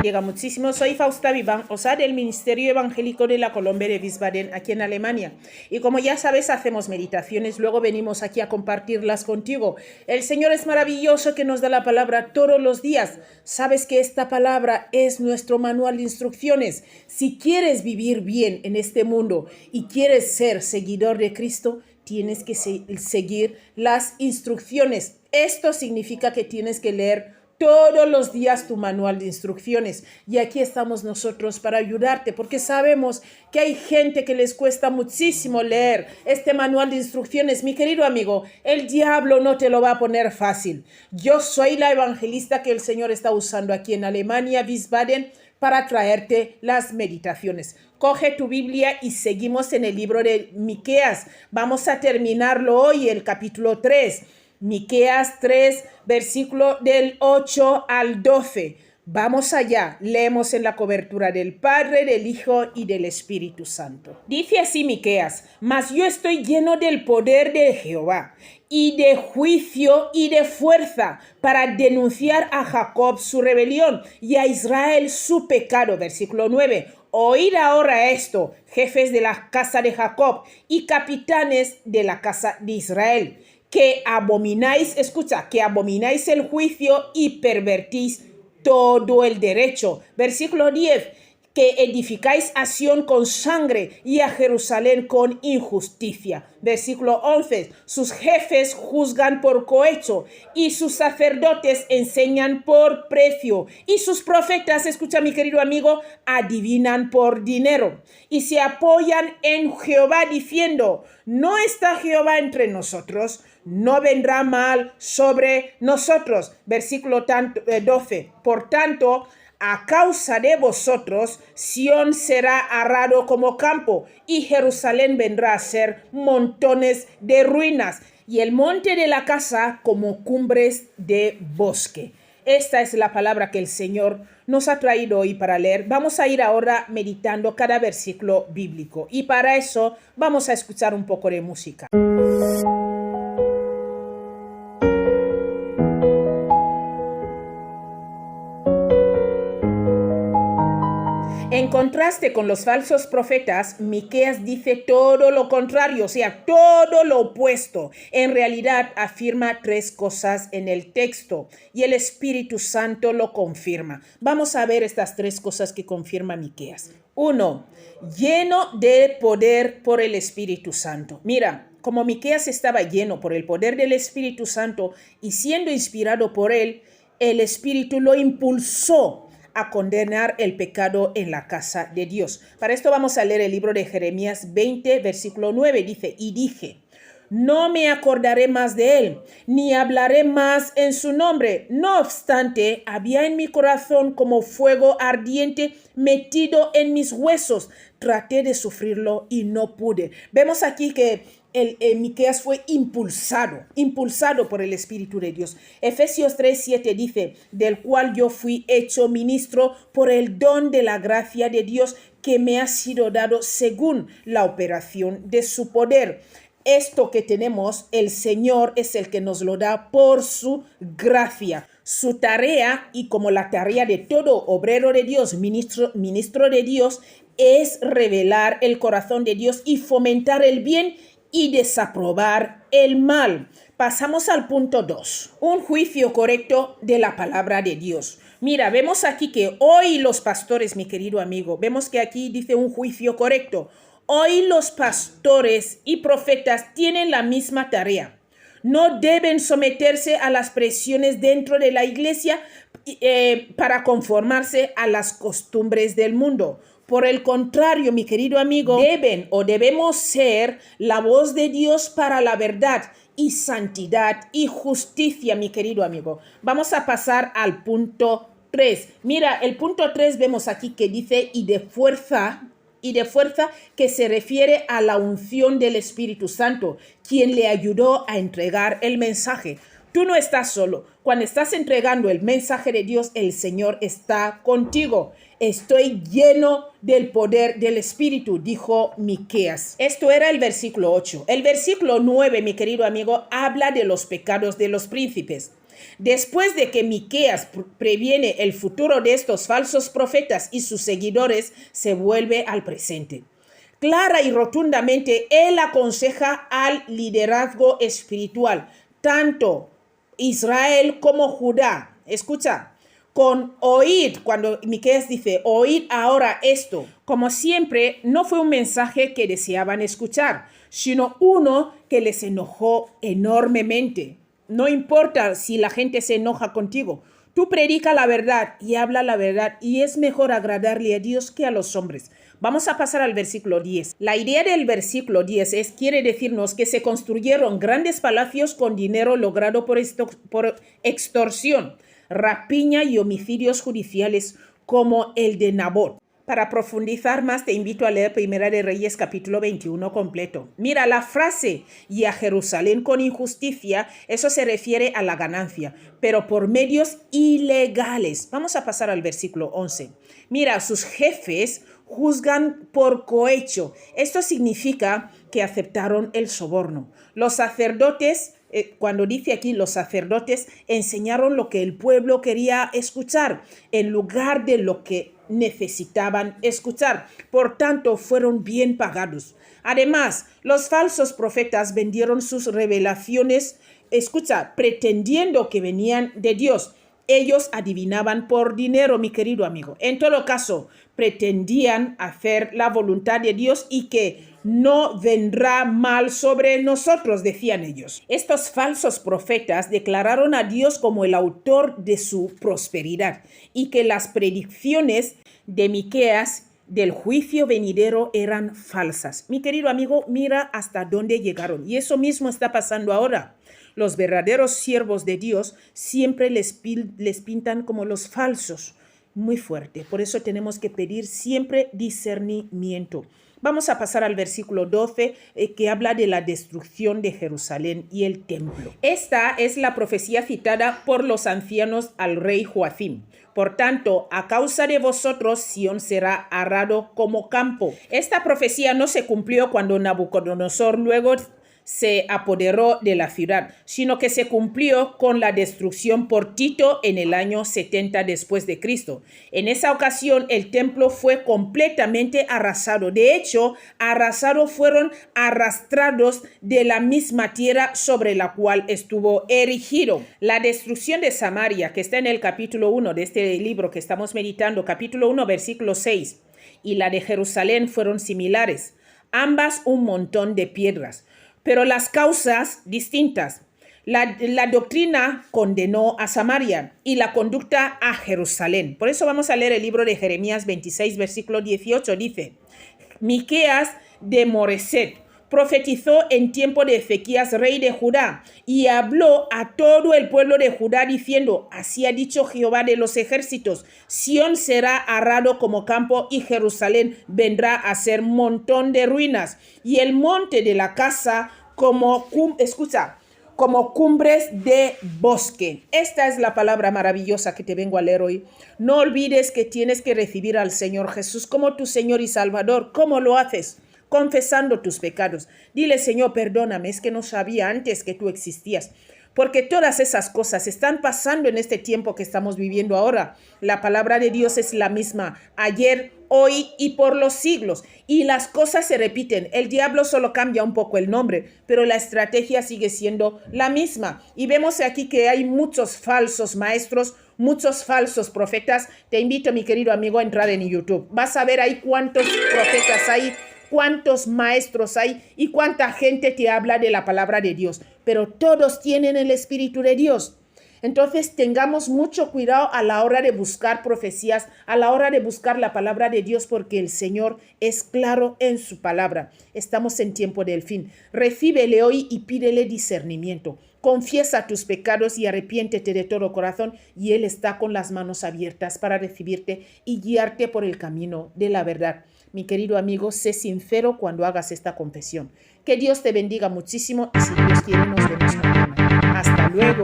Llega muchísimo, soy Fausta Vivan, OSA del Ministerio Evangélico de la Colombia de Wiesbaden, aquí en Alemania. Y como ya sabes, hacemos meditaciones, luego venimos aquí a compartirlas contigo. El Señor es maravilloso que nos da la palabra todos los días. Sabes que esta palabra es nuestro manual de instrucciones. Si quieres vivir bien en este mundo y quieres ser seguidor de Cristo, tienes que seguir las instrucciones. Esto significa que tienes que leer todos los días tu manual de instrucciones. Y aquí estamos nosotros para ayudarte, porque sabemos que hay gente que les cuesta muchísimo leer este manual de instrucciones. Mi querido amigo, el diablo no te lo va a poner fácil. Yo soy la evangelista que el Señor está usando aquí en Alemania, Wiesbaden, para traerte las meditaciones. Coge tu Biblia y seguimos en el libro de Miqueas. Vamos a terminarlo hoy, el capítulo 3. Miqueas 3, versículo del 8 al 12. Vamos allá, leemos en la cobertura del Padre, del Hijo y del Espíritu Santo. Dice así Miqueas: mas yo estoy lleno del poder de Jehová, y de juicio y de fuerza, para denunciar a Jacob su rebelión y a Israel su pecado. Versículo 9. Oíd ahora esto, jefes de la casa de Jacob y capitanes de la casa de Israel, que abomináis, escucha, que abomináis el juicio y pervertís todo el derecho. Versículo 10, que edificáis a Sión con sangre y a Jerusalén con injusticia. Versículo 11, sus jefes juzgan por cohecho y sus sacerdotes enseñan por precio y sus profetas, escucha mi querido amigo, adivinan por dinero y se apoyan en Jehová diciendo: no está Jehová entre nosotros, no vendrá mal sobre nosotros. Versículo 12. Por tanto, a causa de vosotros, Sión será arado como campo, y Jerusalén vendrá a ser montones de ruinas, y el monte de la casa como cumbres de bosque. Esta es la palabra que el Señor nos ha traído hoy para leer. Vamos a ir ahora meditando cada versículo bíblico, y para eso vamos a escuchar un poco de música. En contraste con los falsos profetas, Miqueas dice todo lo contrario, o sea, todo lo opuesto. En realidad afirma tres cosas en el texto y el Espíritu Santo lo confirma. Vamos a ver estas tres cosas que confirma Miqueas. 1. Lleno de poder por el Espíritu Santo. Mira, como Miqueas estaba lleno por el poder del Espíritu Santo y siendo inspirado por él, el Espíritu lo impulsó a condenar el pecado en la casa de Dios. Para esto vamos a leer el libro de Jeremías 20, versículo 9. Dice: y dije, no me acordaré más de él, ni hablaré más en su nombre. No obstante, había en mi corazón como fuego ardiente metido en mis huesos. Traté de sufrirlo y no pude. Vemos aquí que Miqueas fue impulsado por el Espíritu de Dios. Efesios 3:7 dice: del cual yo fui hecho ministro por el don de la gracia de Dios que me ha sido dado según la operación de su poder. Esto que tenemos, el Señor es el que nos lo da por su gracia. Su tarea, y como la tarea de todo obrero de Dios, ministro de Dios, es revelar el corazón de Dios y fomentar el bien y desaprobar el mal. Pasamos al punto 2. Un juicio correcto de la palabra de Dios. Mira, vemos aquí que hoy los pastores, mi querido amigo, vemos que aquí dice un juicio correcto. Hoy los pastores y profetas tienen la misma tarea. No deben someterse a las presiones dentro de la iglesia para conformarse a las costumbres del mundo. Por el contrario, mi querido amigo, debemos ser la voz de Dios para la verdad y santidad y justicia, mi querido amigo. Vamos a pasar al punto 3. Mira, el punto 3 vemos aquí que dice y de fuerza, que se refiere a la unción del Espíritu Santo, quien le ayudó a entregar el mensaje. Tú no estás solo. Cuando estás entregando el mensaje de Dios, el Señor está contigo. Estoy lleno del poder del Espíritu, dijo Miqueas. Esto era el versículo 8. El versículo 9, mi querido amigo, habla de los pecados de los príncipes. Después de que Miqueas previene el futuro de estos falsos profetas y sus seguidores, se vuelve al presente. Clara y rotundamente, él aconseja al liderazgo espiritual, tanto Israel como Judá. Escucha, con oíd, cuando Miqueas dice, oíd ahora esto. Como siempre, no fue un mensaje que deseaban escuchar, sino uno que les enojó enormemente. No importa si la gente se enoja contigo. Tú predica la verdad y habla la verdad, y es mejor agradarle a Dios que a los hombres. Vamos a pasar al versículo 10. La idea del versículo 10 quiere decirnos que se construyeron grandes palacios con dinero logrado por extorsión, rapiña y homicidios judiciales como el de Nabot. Para profundizar más, te invito a leer Primera de Reyes capítulo 21 completo. Mira, la frase "y a Jerusalén con injusticia", eso se refiere a la ganancia, pero por medios ilegales. Vamos a pasar al versículo 11. Mira, sus jefes juzgan por cohecho. Esto significa que aceptaron el soborno. Los sacerdotes, cuando dice aquí los sacerdotes, enseñaron lo que el pueblo quería escuchar en lugar de lo que necesitaban escuchar. Por tanto, fueron bien pagados. Además, los falsos profetas vendieron sus revelaciones, pretendiendo que venían de Dios. Ellos adivinaban por dinero, mi querido amigo. En todo caso, pretendían hacer la voluntad de Dios y que no vendrá mal sobre nosotros, decían ellos. Estos falsos profetas declararon a Dios como el autor de su prosperidad y que las predicciones de Miqueas del juicio venidero eran falsas. Mi querido amigo, mira hasta dónde llegaron. Y eso mismo está pasando ahora. Los verdaderos siervos de Dios siempre les pintan como los falsos. Muy fuerte. Por eso tenemos que pedir siempre discernimiento. Vamos a pasar al versículo 12, que habla de la destrucción de Jerusalén y el templo. Esta es la profecía citada por los ancianos al rey Joacim. Por tanto, a causa de vosotros, Sión será arado como campo. Esta profecía no se cumplió cuando Nabucodonosor luego se apoderó de la ciudad, sino que se cumplió con la destrucción por Tito en el año 70 después de Cristo. En esa ocasión el templo fue completamente arrasado. De hecho, fueron arrastrados de la misma tierra sobre la cual estuvo erigido. La destrucción de Samaria, que está en el capítulo 1 de este libro que estamos meditando, capítulo 1, versículo 6, y la de Jerusalén fueron similares, ambas un montón de piedras, pero las causas distintas. La doctrina condenó a Samaria y la conducta a Jerusalén. Por eso vamos a leer el libro de Jeremías 26, versículo 18. Dice, Miqueas de Moreset profetizó en tiempo de Ezequías, rey de Judá, y habló a todo el pueblo de Judá diciendo, así ha dicho Jehová de los ejércitos, Sión será arado como campo y Jerusalén vendrá a ser montón de ruinas, y el monte de la casa como cumbres de bosque. Esta es la palabra maravillosa que te vengo a leer hoy. No olvides que tienes que recibir al Señor Jesús como tu Señor y Salvador. ¿Cómo lo haces? Confesando tus pecados. Dile, Señor, perdóname, es que no sabía antes que tú existías. Porque todas esas cosas están pasando en este tiempo que estamos viviendo ahora. La palabra de Dios es la misma ayer, hoy y por los siglos. Y las cosas se repiten. El diablo solo cambia un poco el nombre, pero la estrategia sigue siendo la misma. Y vemos aquí que hay muchos falsos maestros, muchos falsos profetas. Te invito, mi querido amigo, a entrar en YouTube. Vas a ver ahí cuántos profetas hay, cuántos maestros hay y cuánta gente te habla de la palabra de Dios. Pero todos tienen el Espíritu de Dios. Entonces tengamos mucho cuidado a la hora de buscar profecías, a la hora de buscar la palabra de Dios, porque el Señor es claro en su palabra. Estamos en tiempo del fin. Recíbele hoy y pídele discernimiento. Confiesa tus pecados y arrepiéntete de todo corazón, y Él está con las manos abiertas para recibirte y guiarte por el camino de la verdad. Mi querido amigo, sé sincero cuando hagas esta confesión. Que Dios te bendiga muchísimo y si Dios quiere nos vemos mañana. Hasta luego.